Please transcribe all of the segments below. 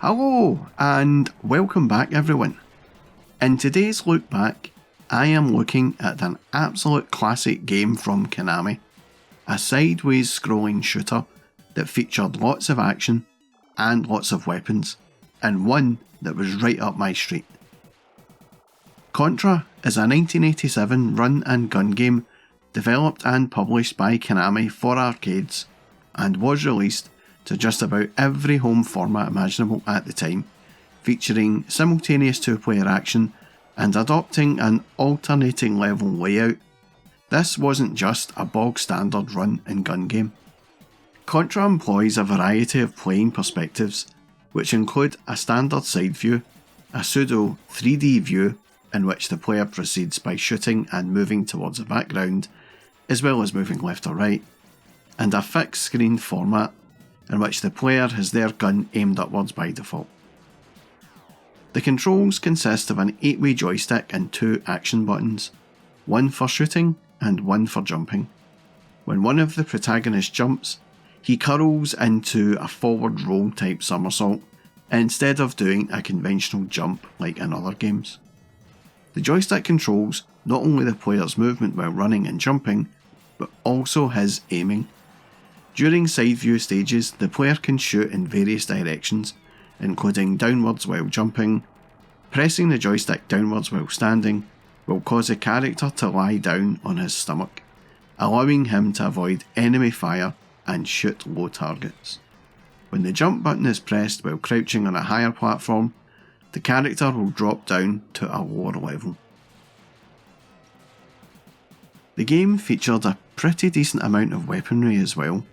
Hello and welcome back everyone. In today's look back, I am looking at an absolute classic game from Konami, a sideways scrolling shooter that featured lots of action and lots of weapons, and one that was right up my street. Contra is a 1987 run and gun game developed and published by Konami for arcades and was released to just about every home format imaginable at the time, featuring simultaneous two-player action and adopting an alternating level layout. This wasn't just a bog standard run and gun game. Contra employs a variety of playing perspectives, which include a standard side view, a pseudo 3D view in which the player proceeds by shooting and moving towards the background, as well as moving left or right, and a fixed screen format in which the player has their gun aimed upwards by default. The controls consist of an 8-way joystick and 2 action buttons, one for shooting and one for jumping. When one of the protagonists jumps, he curls into a forward roll type somersault instead of doing a conventional jump like in other games. The joystick controls not only the player's movement while running and jumping, but also his aiming. During side view stages, the player can shoot in various directions, including downwards while jumping. Pressing the joystick downwards while standing will cause a character to lie down on his stomach, allowing him to avoid enemy fire and shoot low targets. When the jump button is pressed while crouching on a higher platform, the character will drop down to a lower level. The game featured a pretty decent amount of weaponry as well.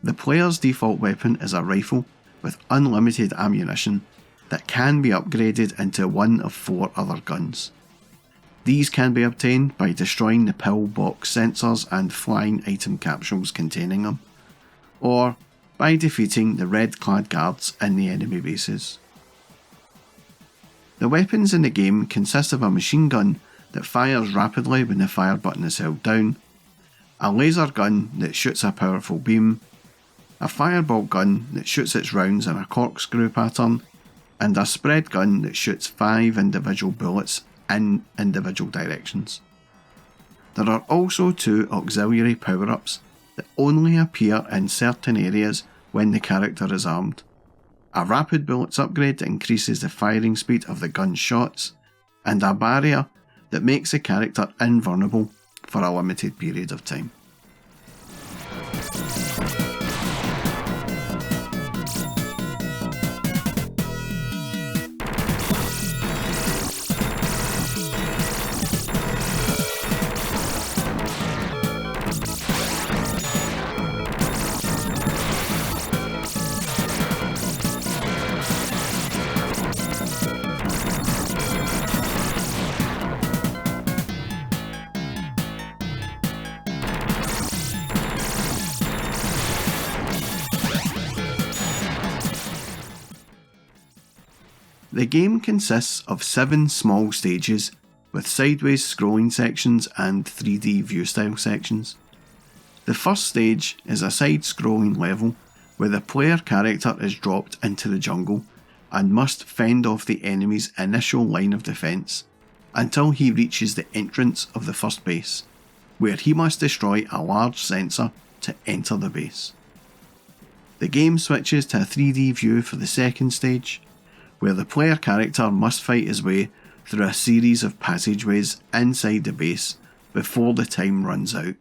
The player's default weapon is a rifle with unlimited ammunition that can be upgraded into one of 4 other guns. These can be obtained by destroying the pillbox sensors and flying item capsules containing them, or by defeating the red-clad guards in the enemy bases. The weapons in the game consist of a machine gun that fires rapidly when the fire button is held down, a laser gun that shoots a powerful beam, a fireball gun that shoots its rounds in a corkscrew pattern, and a spread gun that shoots 5 individual bullets in individual directions. There are also 2 auxiliary power-ups that only appear in certain areas when the character is armed. A rapid bullets upgrade that increases the firing speed of the gun's shots, and a barrier that makes the character invulnerable for a limited period of time. The game consists of 7 small stages with sideways scrolling sections and 3D view style sections. The first stage is a side-scrolling level where the player character is dropped into the jungle and must fend off the enemy's initial line of defence until he reaches the entrance of the first base, where he must destroy a large sensor to enter the base. The game switches to a 3D view for the second stage, where the player character must fight his way through a series of passageways inside the base before the time runs out.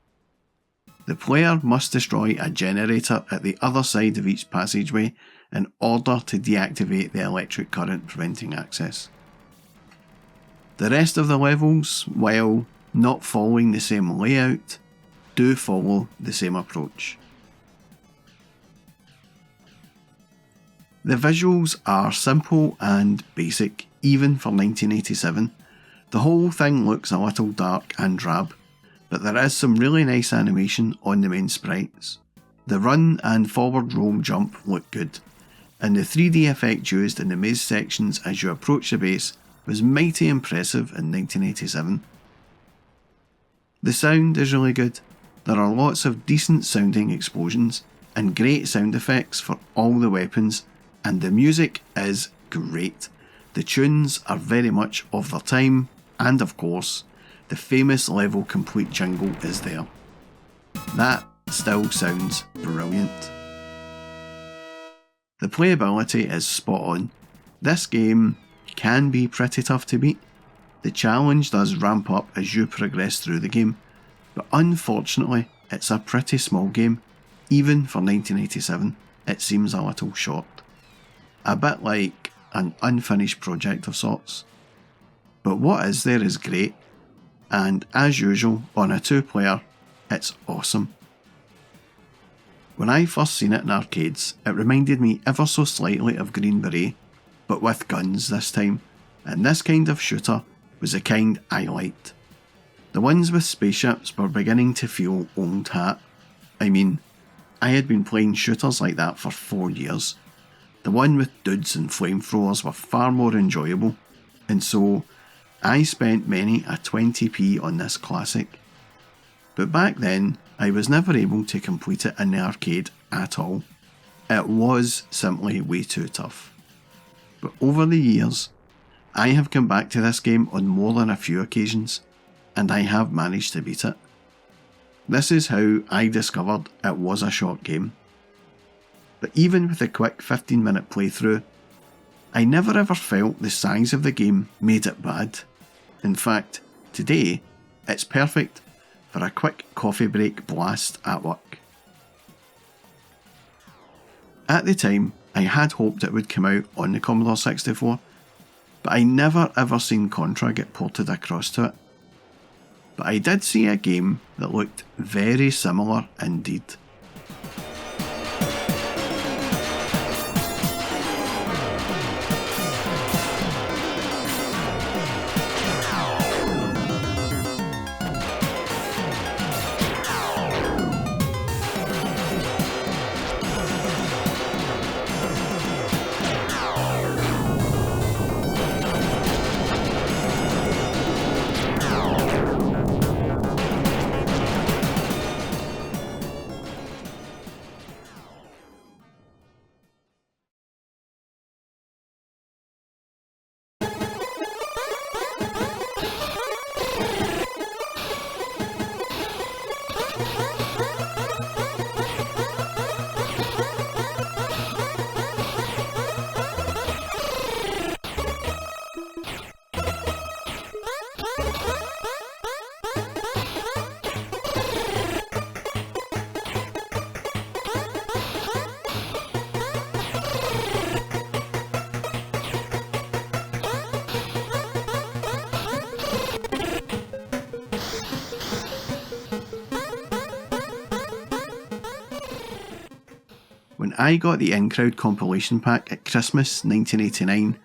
The player must destroy a generator at the other side of each passageway in order to deactivate the electric current preventing access. The rest of the levels, while not following the same layout, do follow the same approach. The visuals are simple and basic, even for 1987. The whole thing looks a little dark and drab, but there is some really nice animation on the main sprites. The run and forward roll jump look good, and the 3D effect used in the maze sections as you approach the base was mighty impressive in 1987. The sound is really good. There are lots of decent sounding explosions and great sound effects for all the weapons and the music is great. The tunes are very much of their time, and of course, the famous level complete jingle is there. That still sounds brilliant. The playability is spot on. This game can be pretty tough to beat. The challenge does ramp up as you progress through the game, but unfortunately it's a pretty small game. Even for 1987, it seems a little short. A bit like an unfinished project of sorts. But what is there is great, and as usual on a 2-player, it's awesome. When I first seen it in arcades, it reminded me ever so slightly of Green Beret, but with guns this time, and this kind of shooter was the kind I liked. The ones with spaceships were beginning to feel old hat. I mean, I had been playing shooters like that for 4 years. The one with dudes and flamethrowers were far more enjoyable, and so I spent many a 20p on this classic. But back then, I was never able to complete it in the arcade at all. It was simply way too tough. But over the years, I have come back to this game on more than a few occasions, and I have managed to beat it. This is how I discovered it was a short game. But even with a quick 15-minute playthrough, I never ever felt the size of the game made it bad. In fact, today, it's perfect for a quick coffee break blast at work. At the time, I had hoped it would come out on the Commodore 64, but I never ever seen Contra get ported across to it. But I did see a game that looked very similar indeed. When I got the In-Crowd compilation pack at Christmas 1989,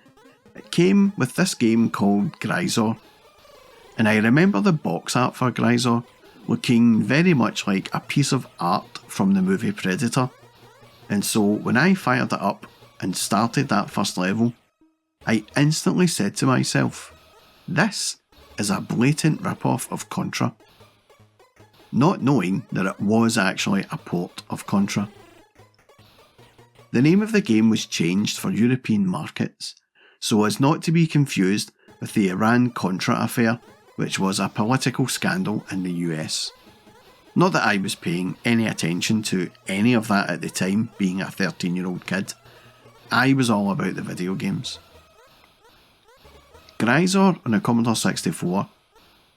it came with this game called Gryzor, and I remember the box art for Gryzor looking very much like a piece of art from the movie Predator, and so when I fired it up and started that first level, I instantly said to myself, this is a blatant rip-off of Contra, not knowing that it was actually a port of Contra. The name of the game was changed for European markets, so as not to be confused with the Iran-Contra affair, which was a political scandal in the US. Not that I was paying any attention to any of that at the time, being a 13-year-old kid. I was all about the video games. Gryzor on the Commodore 64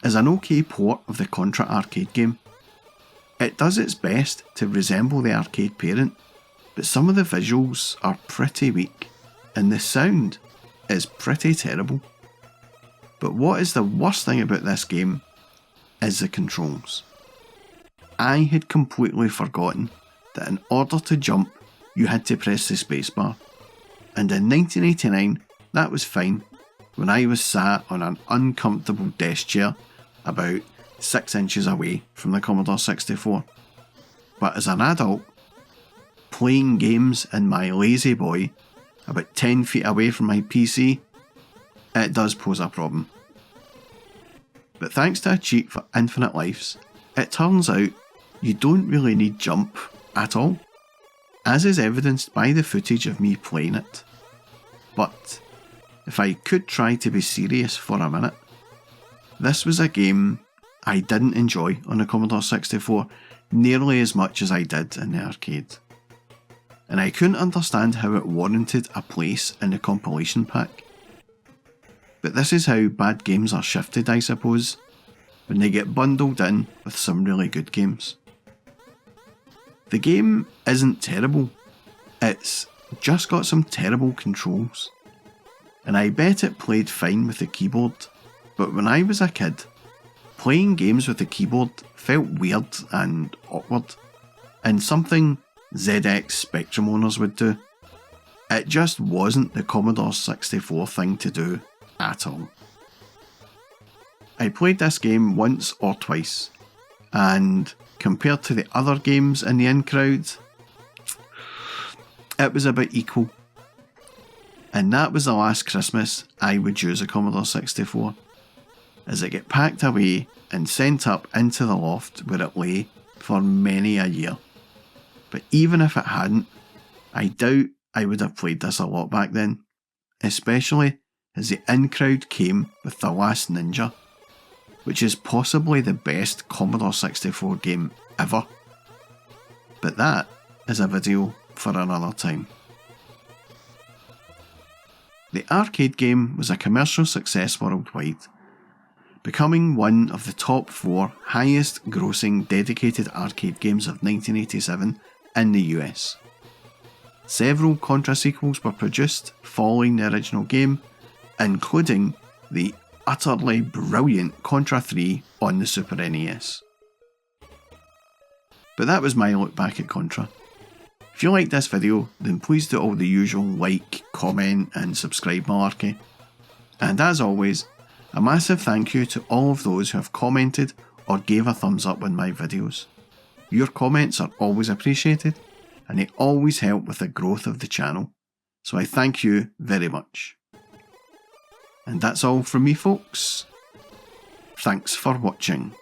is an okay port of the Contra arcade game. It does its best to resemble the arcade parent, but some of the visuals are pretty weak, and the sound is pretty terrible. But what is the worst thing about this game is the controls. I had completely forgotten that in order to jump, you had to press the spacebar, and in 1989 that was fine when I was sat on an uncomfortable desk chair about 6 inches away from the Commodore 64. But as an adult, playing games in my lazy boy about 10 feet away from my PC, it does pose a problem. But thanks to a cheat for infinite lives, it turns out you don't really need jump at all. as is evidenced by the footage of me playing it. But if I could try to be serious for a minute, this was a game I didn't enjoy on the Commodore 64 nearly as much as I did in the arcade. And I couldn't understand how it warranted a place in the compilation pack. But this is how bad games are shifted, I suppose, when they get bundled in with some really good games. The game isn't terrible, it's just got some terrible controls. And I bet it played fine with the keyboard, but when I was a kid, playing games with the keyboard felt weird and awkward, and something ZX Spectrum owners would do. It just wasn't the Commodore 64 thing to do at all. I played this game once or twice, and compared to the other games in the in-crowd, it was about equal. And that was the last Christmas I would use a Commodore 64, as it got packed away and sent up into the loft where it lay for many a year. But even if it hadn't, I doubt I would have played this a lot back then, especially as the in-crowd came with The Last Ninja, which is possibly the best Commodore 64 game ever. But that is a video for another time. The arcade game was a commercial success worldwide, becoming one of the top 4 highest grossing dedicated arcade games of 1987 in the US. Several Contra sequels were produced following the original game, including the utterly brilliant Contra 3 on the Super NES. But that was my look back at Contra. If you liked this video, then please do all the usual like, comment and subscribe malarkey. And as always, a massive thank you to all of those who have commented or gave a thumbs up on my videos. Your comments are always appreciated, and they always help with the growth of the channel, so I thank you very much. And that's all from me, folks. Thanks for watching.